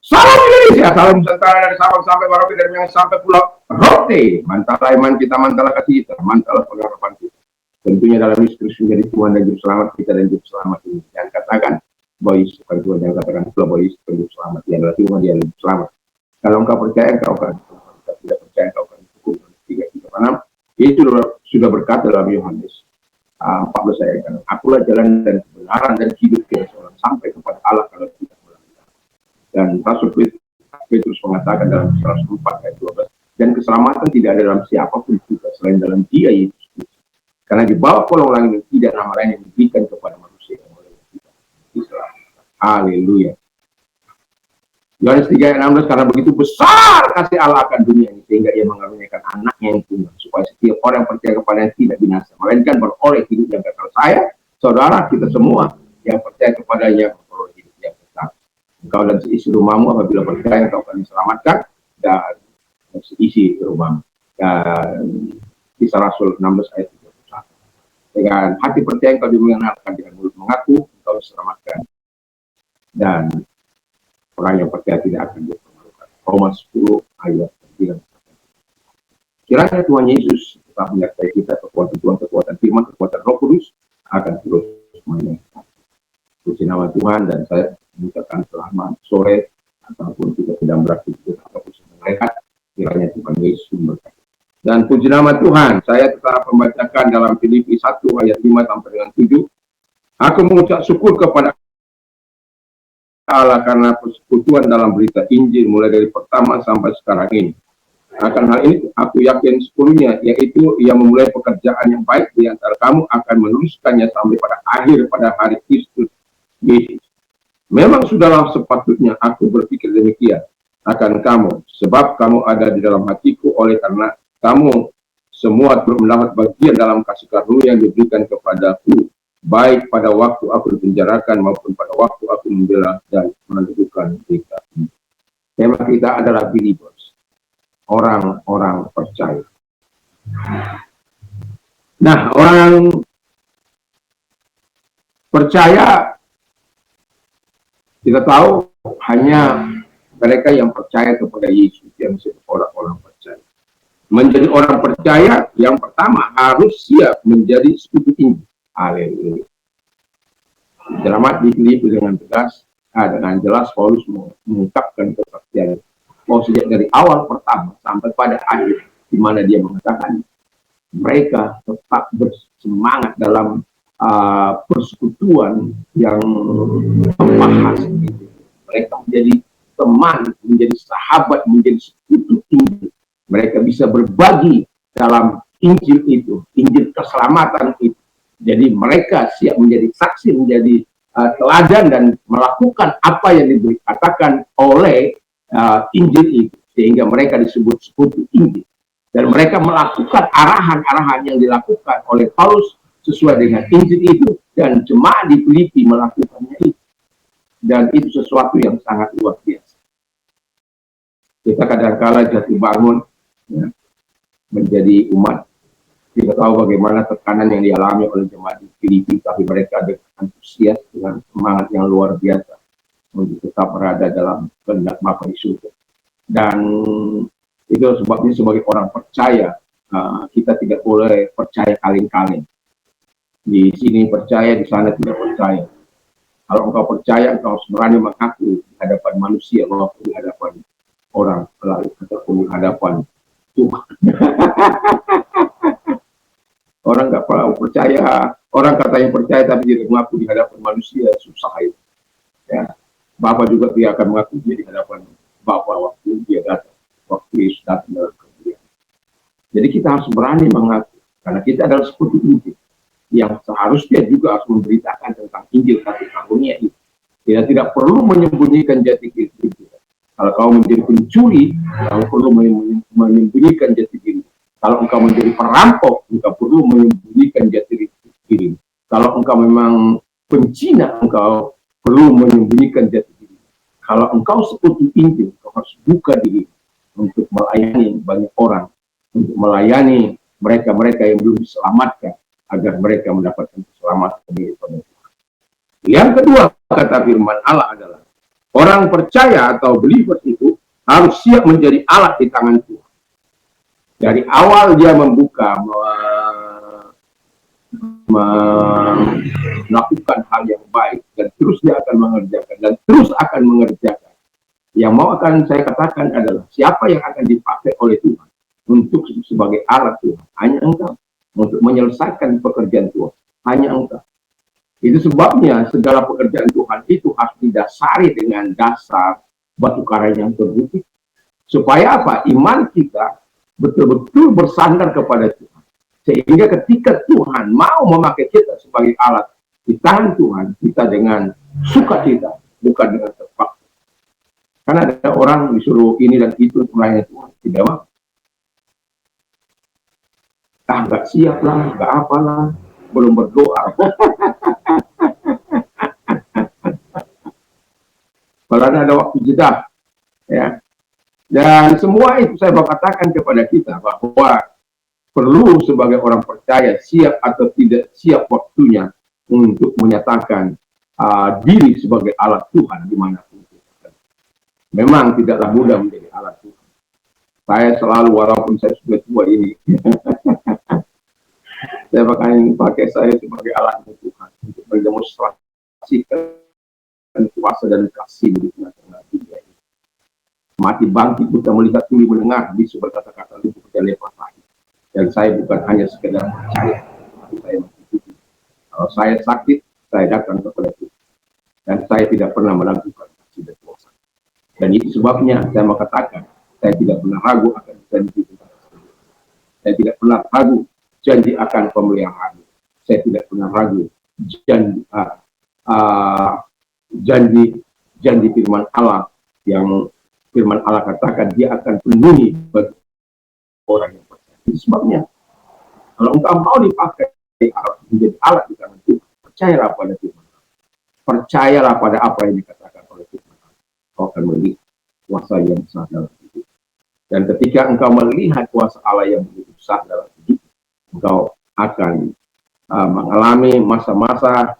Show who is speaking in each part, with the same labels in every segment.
Speaker 1: Salam Indonesia, salam Nusantara dari Sabang sampai Merauke, dari Minang sampai Pulau Rote. Mantap iman kita, mantap kasih kita, mantap pengharapan kita. Tentunya dalam Yesus menjadi Tuhan dan Juru Selamat kita dan Juru Selamat ini. Jangan katakan bahwa Yesus bukan Tuhan, jangan katakan pula bahwa Yesus bukan Juru Selamat. Dia adalah Tuhan, dia adalah Juru Selamat. Kalau engkau percaya, engkau akan. Kalau tidak percaya, engkau akan hukum. 3:6. Yesus sudah berkata dalam Yohanes 14 ayat 6. Akulah jalan dan kebenaran dan hidup, tidak seorang sampai kepada Allah kalau tidak melalui. Dan Rasul Petrus mengatakan dalam 104 ayat 12, dan keselamatan tidak ada dalam siapapun juga selain dalam Dia Yesus Kristus. Karena di bawah kolong langit tidak nama lain yang diberikan kepada manusia yang boleh kita diselamatkan. Haleluya. Yohanes 3:16, karena begitu besar kasih Allah akan dunia ini sehingga Ia mengaruniakan anaknya yang tunggal supaya setiap orang yang percaya kepadanya tidak binasa melainkan beroleh hidup yang kekal. Saya, saudara, kita semua yang percaya kepadanya beroleh hidup yang kekal. Engkau dan seisi rumahmu apabila percaya engkau akan diselamatkan, dan seisi rumahmu. Dan Kisah Rasul 16 ayat 31. Dengan hati percaya engkau dibenarkan, dengan mulut mengaku engkau diselamatkan, dan orang yang percaya tidak akan dipermalukan. Roma 10 ayat 9. Kiranya Tuhan Yesus tetap menyertai kita, kekuatan Tuhan, kekuatan firman, kekuatan Roh Kudus akan terus menyertai. Puji nama Tuhan, dan saya mengucapkan selamat sore ataupun kita sedang beraktivitas ataupun sedang rehat. Kiranya Tuhan Yesus memberkati. Dan puji nama Tuhan, saya tetap membacakan dalam Filipi 1 ayat 5 sampai dengan 7. Aku mengucap syukur kepada Allah karena persekutuan dalam berita Injil mulai dari pertama sampai sekarang ini. Akan hal ini aku yakin sepenuhnya, yaitu Ia memulai pekerjaan yang baik di antara kamu akan meneruskannya sampai pada akhir pada hari Kristus Yesus. Memang sudahlah sepatutnya aku berpikir demikian akan kamu, sebab kamu ada di dalam hatiku oleh karena kamu semua turut mendapat bagian dalam kasih karunia yang diberikan kepadaku, baik pada waktu aku dipenjarakan maupun pada waktu aku membela dan menentukan berita. Tema kita adalah believers, orang-orang percaya. Nah, orang percaya kita tahu hanya mereka yang percaya kepada Yesus yang disebut orang-orang percaya. Menjadi orang percaya yang pertama harus siap menjadi sekutu Injil. Haleluya. Selamat dipilih dengan tegas, dengan jelas Paulus mengungkapkan kesaksian bahwa sejak dari awal pertama sampai pada akhir, di mana dia mengatakan mereka tetap bersemangat dalam persekutuan yang membahas itu. Mereka menjadi teman, menjadi sahabat, menjadi sekutu Injil. Mereka bisa berbagi dalam Injil itu, Injil keselamatan itu. Jadi mereka siap menjadi saksi, menjadi teladan dan melakukan apa yang dikatakan oleh Injil itu, sehingga mereka disebut sekutu Injil. Dan mereka melakukan arahan-arahan yang dilakukan oleh Paulus sesuai dengan Injil itu, dan jemaat di Filipi melakukannya itu. Dan itu sesuatu yang sangat luar biasa. Kita kadang-kala jatuh bangun ya, menjadi umat. Kita tahu bagaimana tekanan yang dialami oleh jemaat di Filipi, tapi mereka dengan antusias, dengan semangat yang luar biasa untuk tetap berada dalam kehendak Bapa di surga. Dan itu sebabnya sebagai orang percaya, kita tidak boleh percaya kaling-kaling. Di sini percaya, di sana tidak percaya. Kalau engkau percaya, engkau harus berani mengaku di hadapan manusia, maupun di hadapan orang lain, ataupun di hadapan Tuhan. Orang nggak percaya, orang katanya percaya tapi tidak mengaku di hadapan manusia, susah itu. Ya. Bapak juga dia akan mengaku dia di hadapan Bapak waktu dia datang, waktu Yesus datang dalam kemuliaan. Jadi kita harus berani mengaku, karena kita adalah sekutu Injil yang seharusnya juga harus memberitakan tentang Injil kasih karunia itu. Kita tidak perlu menyembunyikan jati diri kita. Kalau kau menjadi pencuri, kau perlu menyembunyikan jati diri. Kalau engkau menjadi perampok, engkau perlu menyembunyikan jati diri. Kalau engkau memang pencina, engkau perlu menyembunyikan jati diri. Kalau engkau sekutu Injil, engkau harus buka diri untuk melayani banyak orang, untuk melayani mereka-mereka yang belum diselamatkan, agar mereka mendapatkan keselamatan dari Tuhan. Yang kedua, kata firman Allah adalah Orang percaya atau believers itu harus siap menjadi alat di tangan Tuhan. Dari awal dia membuka, melakukan hal yang baik, dan terus dia akan mengerjakan, dan terus akan mengerjakan. Yang mau akan saya katakan adalah, siapa yang akan dipakai oleh Tuhan untuk sebagai alat Tuhan? Hanya engkau. Untuk menyelesaikan pekerjaan Tuhan, hanya engkau. Itu sebabnya segala pekerjaan Tuhan itu harus didasari dengan dasar batu karang yang terbukti. Supaya apa? Iman kita betul-betul bersandar kepada Tuhan. Sehingga ketika Tuhan mau memakai kita sebagai alat di tangan Tuhan, kita dengan sukacita, bukan dengan terpaksa. Karena ada orang disuruh ini dan itu untuk melayani Tuhan, tidak mau. Nggak siap lah, nggak apalah, belum berdoa. Kalau ada waktu jeda, ya. Dan semua itu saya mau katakan kepada kita bahwa perlu sebagai orang percaya siap atau tidak siap waktunya untuk menyatakan diri sebagai alat Tuhan dimanapun. Memang tidaklah mudah menjadi alat Tuhan. Saya selalu, walaupun saya sudah tua ini, saya pakai saya sebagai alat Tuhan untuk mendemonstrasikan kuasa dan kasih di tengah-tengah dunia ini. Mati bangkit kita melihat tuli mendengar di sebuah kata-kata itu berjalan lepas lagi. Dan saya bukan hanya sekedar percaya, tapi saya mengikuti. Kalau saya sakit, saya datang kepada Tuhan. Dan saya tidak pernah melakukan kasih dan kuasa. Dan itu sebabnya saya mau katakan, saya tidak pernah ragu akan janji Tuhan. Saya tidak pernah ragu janji akan pemeliharaan. Saya tidak pernah ragu janji firman Allah, yang firman Allah katakan dia akan penuhi bagi orang yang percaya. Itu sebabnya kalau engkau mau dipakai menjadi alat di tangan Tuhan, percayalah pada firman Allah. Percayalah pada apa yang dikatakan oleh firman Allah. Kau akan melihat kuasa yang besar dalam hidup. Dan ketika engkau melihat kuasa Allah yang begitu besar dalam hidup, engkau akan mengalami masa-masa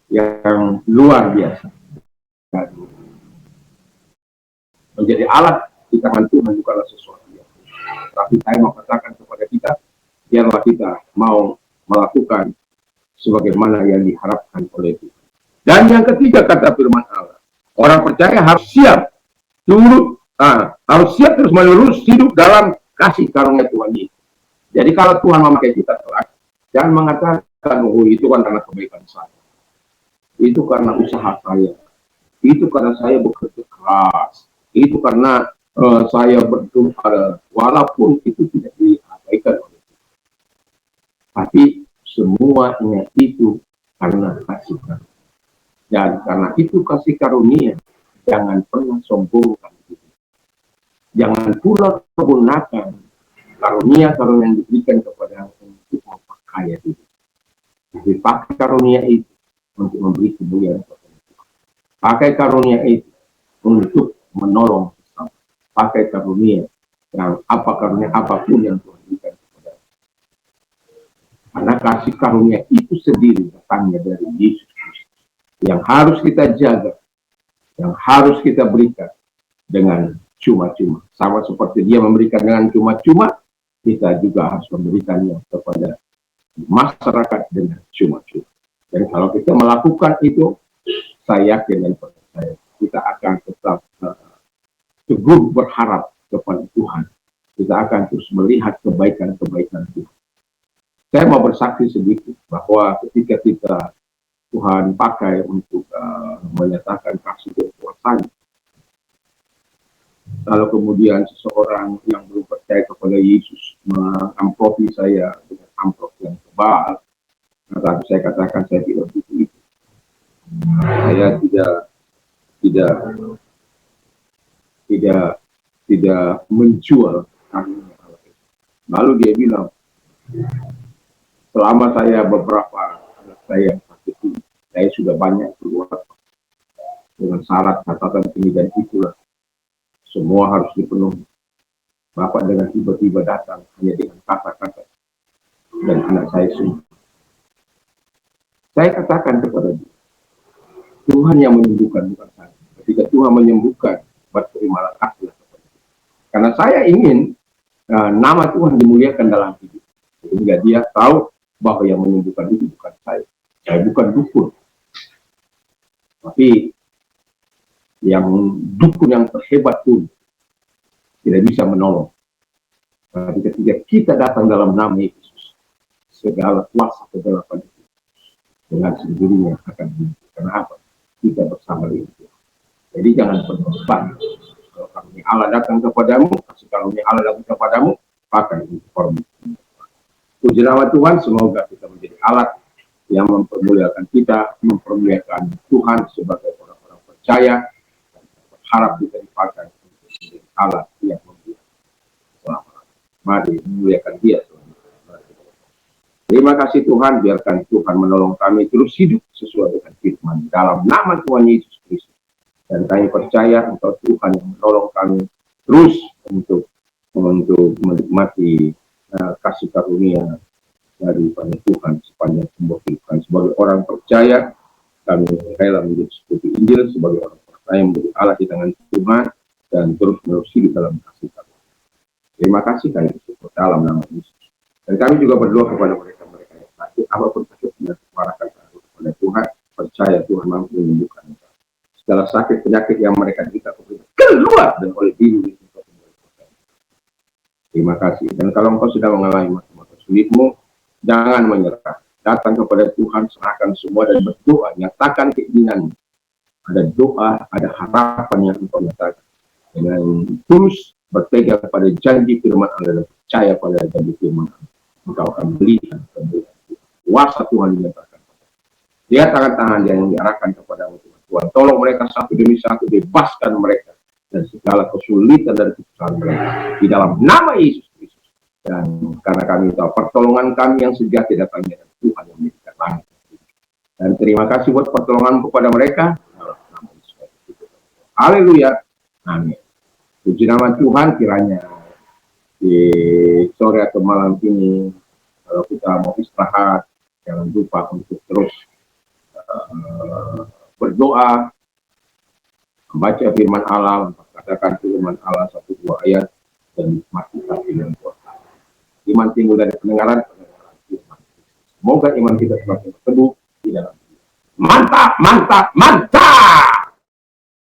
Speaker 1: yang luar biasa. Dan menjadi alat di tangan Tuhan bukanlah sesuatu yang, tapi saya mau katakan kepada kita, biarlah kita mau melakukan sebagaimana yang diharapkan oleh Tuhan. Dan yang ketiga, kata firman Allah, orang percaya harus siap harus siap terus menerus hidup dalam kasih karunia Tuhan ini. Jadi kalau Tuhan memakai kita kelak, jangan mengatakan, oh itu kan karena kebaikan saya, itu karena usaha saya, itu karena saya bekerja keras, itu karena saya berdoa, walaupun itu tidak diabaikan oleh Tuhan. Tapi semuanya itu karena kasih karunia. Dan karena itu kasih karunia, jangan pernah sombongkan itu. Jangan pula menggunakan karunia yang diberikan kepada untuk memperkaya itu. Tapi pakai karunia itu untuk memberi kemuliaan kepada Tuhan. Pakai karunia itu untuk menolong sesama. Pakai karunia yang karunia apapun yang Tuhan berikan kepada kita. Karena kasih karunia itu sendiri datangnya dari Yesus Kristus, yang harus kita jaga, yang harus kita berikan dengan cuma-cuma. Sama seperti dia memberikan dengan cuma-cuma, kita juga harus memberikannya kepada masyarakat dengan cuma-cuma. Dan kalau kita melakukan itu, saya yakin dan percaya kita akan tetap teguh berharap kepada Tuhan. Kita akan terus melihat kebaikan-kebaikan Tuhan. Saya mau bersaksi sedikit bahwa ketika kita Tuhan pakai untuk menyatakan kasih dan kuasanya, kalau kemudian seseorang yang belum percaya kepada Yesus mengamplopi saya dengan amplop yang tebal, maka saya katakan saya tidak butuh itu. Saya tidak menjual karunia Allah. Lalu dia bilang, selama saya beberapa anak saya yang sakit ini, saya sudah banyak keluar dengan syarat catatan ini dan itulah. Semua harus dipenuhi. Bapak dengan tiba-tiba datang hanya dengan kata-kata dan anak saya semua. Saya katakan kepada dia, Tuhan yang menyembuhkan, bukan saya. Ketika Tuhan menyembuhkan, berterimalah kasih. Karena saya ingin nama Tuhan dimuliakan dalam hidup. Sehingga dia tahu bahwa yang menyembuhkan itu bukan saya. Saya bukan dukun. Tapi yang dukun yang terhebat pun tidak bisa menolong. Tapi ketika kita datang dalam nama Yesus, segala kuasa kegelapan itu dengan sendirinya akan hilang. Kenapa? Kita bersama dengan Tuhan. Jadi jangan pernah beban. Kalau karunia Allah datang kepadamu, kasih karunia Allah datang kepadamu, pakai inform. Puji nama Tuhan, semoga kita menjadi alat yang mempermuliakan kita, mempermuliakan Tuhan sebagai orang-orang percaya, dan berharap kita dipakai untuk menjadi alat yang memuliakan. Mari memuliakan Dia. Terima kasih Tuhan, biarkan Tuhan menolong kami terus hidup sesuai dengan firman dalam nama Tuhan Yesus Kristus. Dan kami percaya Engkau Tuhan yang menolong kami terus untuk menikmati kasih karunia daripada Tuhan sepanjang sebuah kehidupan. Sebagai orang percaya, kami rela menjadi seperti Injil, sebagai orang percaya menjadi Allah di tangan Tuhan, dan terus menerus hidup dalam kasih karunia. Terima kasih kami bersyukur dalam nama Yesus. Dan kami juga berdoa kepada mereka-mereka yang sakit, apapun sakitnya, marahkan kepada Tuhan, percaya Tuhan mampu menyembuhkan. Segala sakit penyakit yang mereka derita keluar dan oleh diri. Terima kasih. Dan kalau engkau sudah mengalami masa-masa sulitmu, jangan menyerah. Datang kepada Tuhan, serahkan semua dan berdoa, nyatakan keinginanmu. Ada doa, ada harapan yang engkau nyatakan. Dengan terus berpegang pada janji firman Allah dan percaya pada janji firman Allah, engkau akan melihat kuasa Tuhan dinyatakan. Lihat tangan-tangan yang diarahkan kepadamu Tuhan. Tolong mereka satu demi satu, bebaskan mereka dan segala kesulitan dan kesusahan mereka di dalam nama Yesus Kristus. Dan karena kami tahu pertolongan kami yang sejati datangnya dari Tuhan yang menjadikan langit. Dan terima kasih buat pertolongan kepada mereka. Haleluya. Amin. Puji nama Tuhan, kiranya di sore atau malam ini kalau kita mau istirahat, jangan lupa untuk terus berdoa, membaca firman Allah, katakan firman Allah 1-2 ayat, dan nikmati firman Tuhan. Iman timbul dari pendengaran firman. Semoga iman kita semakin berteduh di dalam. Mantap, mantap, mantap!